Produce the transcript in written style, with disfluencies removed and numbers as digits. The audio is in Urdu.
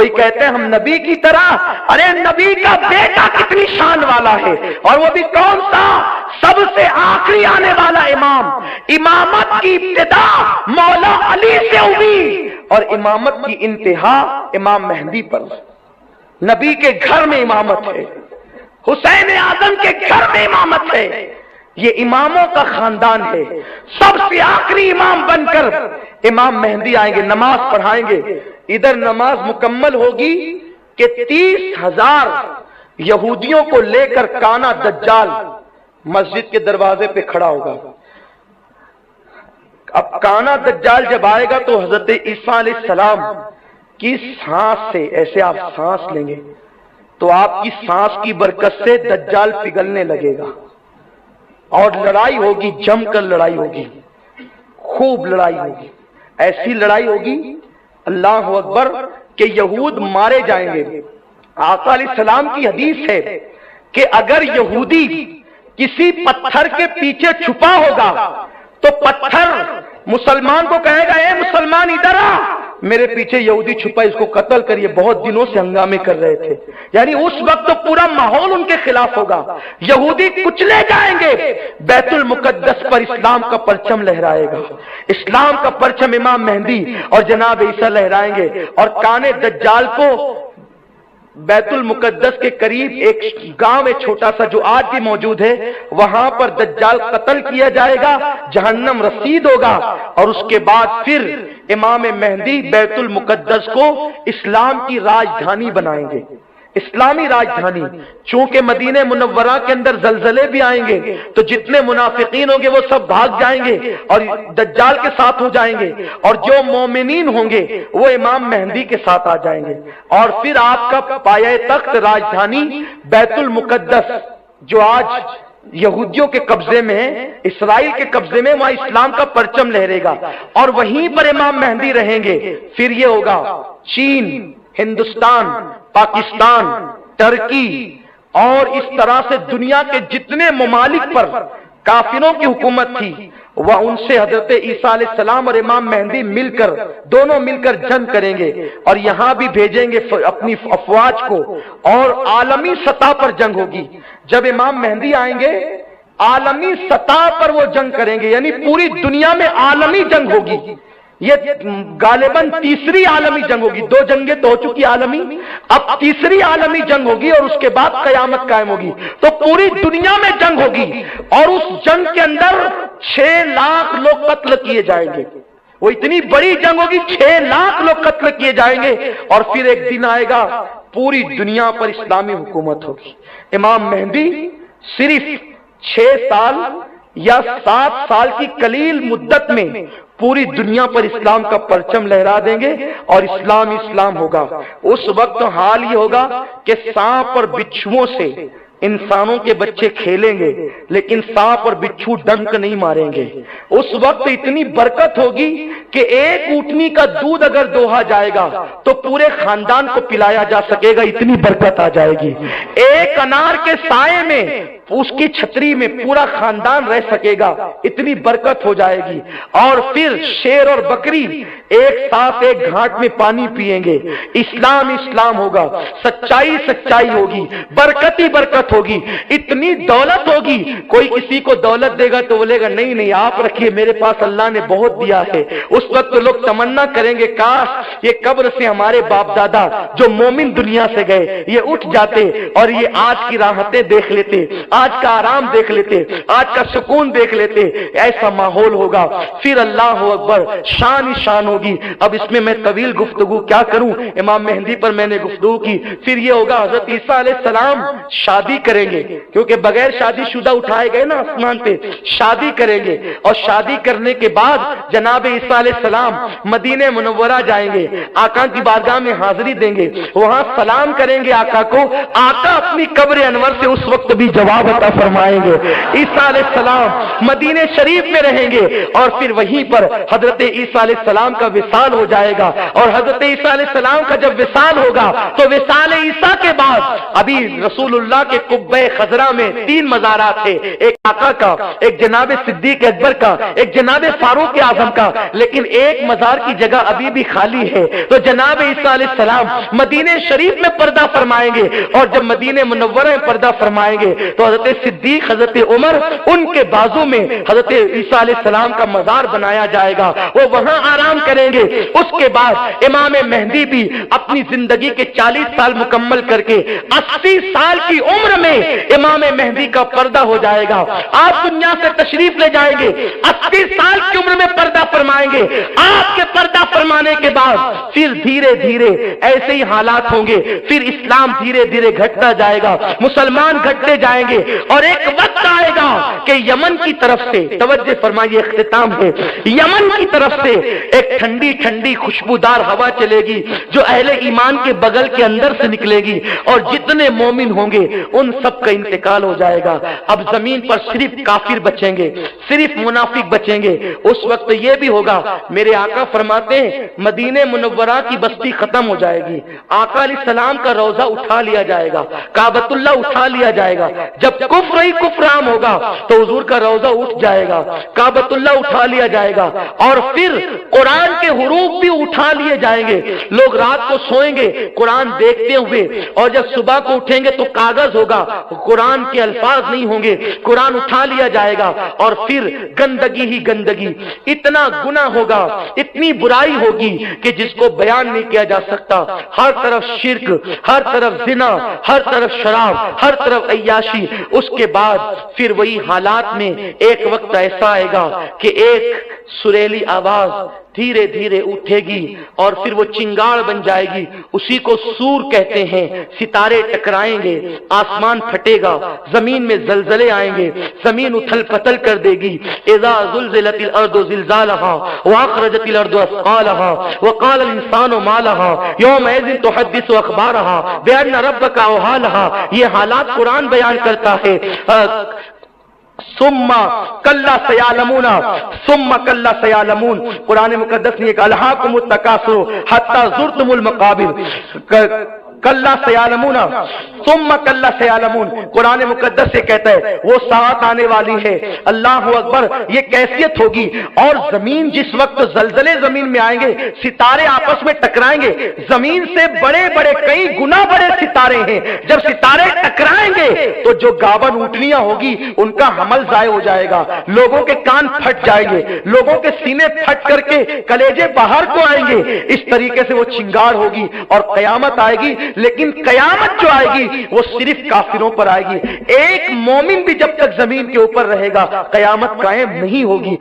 کوئی کہتے ہیں ہم نبی کی طرح، ارے نبی کا بیٹا کتنی شان والا ہے، اور وہ بھی کون سا؟ سب سے آخری آنے والا امام۔ امامت کی ابتدا مولا علی سے ہوئی اور امامت کی انتہا امام مہدی پر۔ نبی کے گھر میں امامت ہے، حسین اعظم کے گھر میں امامت ہے، یہ اماموں کا خاندان ہے۔ سب سے آخری امام بن کر امام مہدی آئیں گے، نماز پڑھائیں گے۔ ادھر نماز مکمل ہوگی کہ 30,000 یہودیوں کو لے کر کانا دجال مسجد کے دروازے پہ کھڑا ہوگا۔ اب کانا دجال جب آئے گا تو حضرت عیسیٰ علیہ السلام کی سانس سے، ایسے آپ سانس لیں گے تو آپ کی سانس کی برکت سے دجال پگھلنے لگے گا، اور لڑائی ہوگی، جم کر لڑائی ہوگی، خوب لڑائی ہوگی۔ ایسی لڑائی ہوگی اللہ اکبر کہ یہود مارے جائیں گے۔ آقا علیہ السلام کی حدیث ہے کہ اگر یہودی کسی پتھر کے پیچھے چھپا ہوگا تو پتھر مسلمان کو کہے گا اے مسلمان ادھر آ، میرے پیچھے یہودی چھپا، اس کو قتل کریے، بہت دنوں سے ہنگامے کر رہے تھے۔ یعنی اس وقت تو پورا ماحول ان کے خلاف ہوگا، یہودی کچلے جائیں گے، بیت المقدس پر اسلام کا پرچم لہرائے گا، اسلام کا پرچم امام مہدی اور جناب عیسیٰ لہرائیں گے، اور کانے دجال کو بیت المقدس کے قریب ایک گاؤں ہے چھوٹا سا جو آج بھی موجود ہے، وہاں پر دجال قتل کیا جائے گا، جہنم رسید ہوگا، اور اس کے بعد پھر امام مہدی بیت المقدس کو اسلام کی راجدھانی بنائیں گے، اسلامی راجدھانی۔ چونکہ مدینہ منورہ کے اندر زلزلے بھی آئیں گے تو جتنے منافقین ہوں گے وہ سب بھاگ جائیں گے اور دجال کے ساتھ ہو جائیں گے، اور جو مومنین ہوں گے وہ امام مہدی کے ساتھ آ جائیں گے، اور پھر آپ کا پایہ تخت راجدھانی بیت المقدس جو آج یہودیوں کے قبضے میں ہے، اسرائیل کے قبضے میں، وہاں اسلام کا پرچم لہرے گا، اور وہیں پر امام مہدی رہیں گے۔ پھر یہ ہوگا چین، ہندوستان، پاکستان، ترکی، اور اس طرح سے دنیا کے جتنے ممالک پر کافروں کی حکومت تھی، وہ ان سے حضرت عیسیٰ علیہ السلام اور امام مہدی دونوں مل کر جنگ کریں گے، اور یہاں بھی بھیجیں گے اپنی افواج کو، اور عالمی سطح پر جنگ ہوگی۔ جب امام مہدی آئیں گے عالمی سطح پر وہ جنگ کریں گے، یعنی پوری دنیا میں عالمی جنگ ہوگی۔ یہ غالباً تیسری عالمی جنگ ہوگی، 2 جنگیں تو ہو چکی عالمی، اب تیسری عالمی جنگ ہوگی، اور اس کے بعد قیامت قائم ہوگی، تو پوری دنیا میں جنگ ہوگی، اور اس جنگ کے اندر 6 لاکھ لوگ قتل کیے جائیں گے۔ وہ اتنی بڑی جنگ ہوگی، 6 لاکھ لوگ قتل کیے جائیں گے، اور پھر ایک دن آئے گا پوری دنیا پر اسلامی حکومت ہوگی۔ امام مہدی صرف 6 سال یا 7 سال کی قلیل مدت میں پوری دنیا پر اسلام کا پرچم لہرا دیں گے، اور اسلام ہوگا۔ اس وقت حال یہ ہوگا کہ سانپ اور بچھوؤں سے انسانوں کے بچے کھیلیں گے، لیکن سانپ اور بچھو ڈنک نہیں ماریں گے۔ اس وقت اتنی برکت ہوگی کہ ایک اونٹنی کا دودھ اگر دوہا جائے گا تو پورے خاندان کو پلایا جا سکے گا، اتنی برکت آ جائے گی۔ ایک انار کے سائے میں، اس کی چھتری میں پورا خاندان رہ سکے گا، اتنی برکت ہو جائے گی۔ اور پھر شیر اور بکری ایک ساتھ ایک گھاٹ میں پانی پیئیں گے، اسلام ہوگا، سچائی ہوگی، برکت ہی برکت ہوگی، اتنی دولت ہوگی۔ کوئی کسی کو دولت دے گا تو بولے گا نہیں آپ رکھیے، میرے پاس اللہ نے بہت دیا ہے۔ اس وقت لوگ تمنا کریں گے کاش یہ قبر سے ہمارے باپ دادا جو مومن دنیا سے گئے یہ اٹھ جاتے اور یہ آج کی راحتیں دیکھ لیتے، آج کا آرام دیکھ لیتے، آج کا سکون دیکھ لیتے۔ ایسا ماحول ہوگا، پھر اللہ اکبر، شان ہی شان ہوگی۔ اب اس میں طویل گفتگو کیا کروں، امام مہدی پر میں نے گفتگو کی۔ پھر یہ ہوگا حضرت عیسیٰ علیہ السلام شادی کریں گے، کیونکہ بغیر شادی شدہ اٹھائے گئے نا آسمان پہ، شادی کریں گے، اور شادی کرنے کے بعد جناب عیسیٰ علیہ السلام مدینہ منورہ جائیں گے، آقا کی بارگاہ میں حاضری دیں گے، وہاں سلام کریں گے آقا کو۔ آقا اپنی قبر انور سے اس وقت بھی جواب ثواب عطا فرمائیں گے۔ عیسیٰ علیہ السلام مدینہ شریف میں رہیں گے اور پھر وہیں پر حضرت عیسیٰ علیہ السلام کا وصال ہو جائے گا، اور حضرت عیسیٰ علیہ السلام کا جب وصال ہوگا تو وصال عیسیٰ کے بعد ابھی رسول اللہ کے قبہ خضرا میں 3 مزارات تھے، ایک آقا کا، ایک جناب صدیق اکبر کا، ایک جناب فاروق اعظم کا، لیکن ایک مزار کی جگہ ابھی بھی خالی ہے۔ تو جناب عیسیٰ علیہ السلام مدینہ شریف میں پردہ فرمائیں گے، اور جب مدینہ منورہ میں پردہ فرمائیں گے تو حضرت صدیق، حضرت عمر، ان کے بازو میں حضرت عیسیٰ علیہ السلام کا مزار بنایا جائے گا، وہ وہاں آرام کریں گے۔ اس کے بعد امام مہدی بھی اپنی زندگی کے 40 سال مکمل کر کے 80 سال کی عمر میں امام مہدی کا پردہ ہو جائے گا۔ آپ دنیا سے تشریف لے جائیں گے، 80 سال کی عمر میں پردہ فرمائیں گے۔ آپ کے پردہ فرمانے کے بعد پھر دھیرے دھیرے ایسے ہی حالات ہوں گے، پھر اسلام دھیرے دھیرے گھٹتا جائے گا، مسلمان گھٹتے جائیں گے، اور ایک وقت آئے گا کہ یمن کی طرف سے، توجہ فرمائیے اختتام ہے، یمن کی طرف سے ایک ٹھنڈی ٹھنڈی خوشبودار ہوا چلے گی جو اہل ایمان کے بغل کے اندر سے نکلے گی، اور جتنے مومن ہوں گے ان سب کا انتقال ہو جائے گا۔ اب زمین پر صرف کافر بچیں گے، صرف منافق بچیں گے۔ اس وقت یہ بھی ہوگا، میرے آقا فرماتے ہیں مدینہ منورہ کی بستی ختم ہو جائے گی، آقا علیہ السلام کا روضہ اٹھا لیا جائے گا، کعبۃ اللہ اٹھا لیا جائے گا۔ جب کفر ہی کفر عام ہوگا تو حضور کا روضہ اٹھ جائے گا، کعبۃ اللہ اٹھا لیا جائے گا، اور پھر قرآن کے حروف بھی اٹھا لیے جائیں گے۔ لوگ رات کو سوئیں گے قرآن دیکھتے ہوئے، اور جب صبح کو اٹھیں گے تو کاغذ ہوگا، قرآن کے الفاظ نہیں ہوں گے، قرآن اٹھا لیا جائے گا، اور پھر گندگی ہی گندگی، اتنا گناہ ہوگا، اتنی برائی ہوگی کہ جس کو بیان نہیں کیا جا سکتا۔ ہر طرف شرک، ہر طرف زنا، ہر طرف شراب، ہر طرف عیاشی۔ اس کے بعد پھر وہی حالات میں ایک وقت ایسا آئے گا کہ ایک سریلی آواز دھیرے دھیرے اٹھے گی، اور پھر وہ چنگاڑ بن جائے گی، اسی کو سور کہتے ہیں۔ ستارے ٹکرائیں گے، آسمان پھٹے گا، زمین میں زلزلے آئیں گے، زمین اتھل پتل کر دے گی۔ اذا زلزلت الارض زلزالها واخرجت الارض اثقالها وقال الانسان ما لها يومئذ تحدث اخبارها بان ربك اوحى لها۔ یہ حالات قرآن بیان کرتا ہے۔ ثم کلا سیعلمون، ثم کلا سیعلمون، قرآن مقدس نے ایک الہاکم التکاثر حتی زرتم المقابر، کلا سیعلمون ثم کلا سیعلمون، قرآن مقدس سے کہتا ہے وہ ساتھ آنے والی ہے۔ اللہ اکبر، یہ کیفیت ہوگی۔ اور زمین جس وقت زلزلے زمین میں آئیں گے، ستارے آپس میں ٹکرائیں گے، زمین سے بڑے بڑے کئی گنا بڑے ستارے ہیں، جب ستارے ٹکرائیں گے تو جو گاون اونٹنیاں ہوگی ان کا حمل ضائع ہو جائے گا، لوگوں کے کان پھٹ جائیں گے، لوگوں کے سینے پھٹ کر کے کلیجے باہر کو آئیں گے۔ اس طریقے سے وہ چنگاڑ ہوگی اور قیامت آئے گی، لیکن قیامت جو آئے گی وہ صرف کافروں پر آئے گی۔ ایک مومن بھی جب تک زمین کے اوپر رہے گا قیامت قائم نہیں ہوگی۔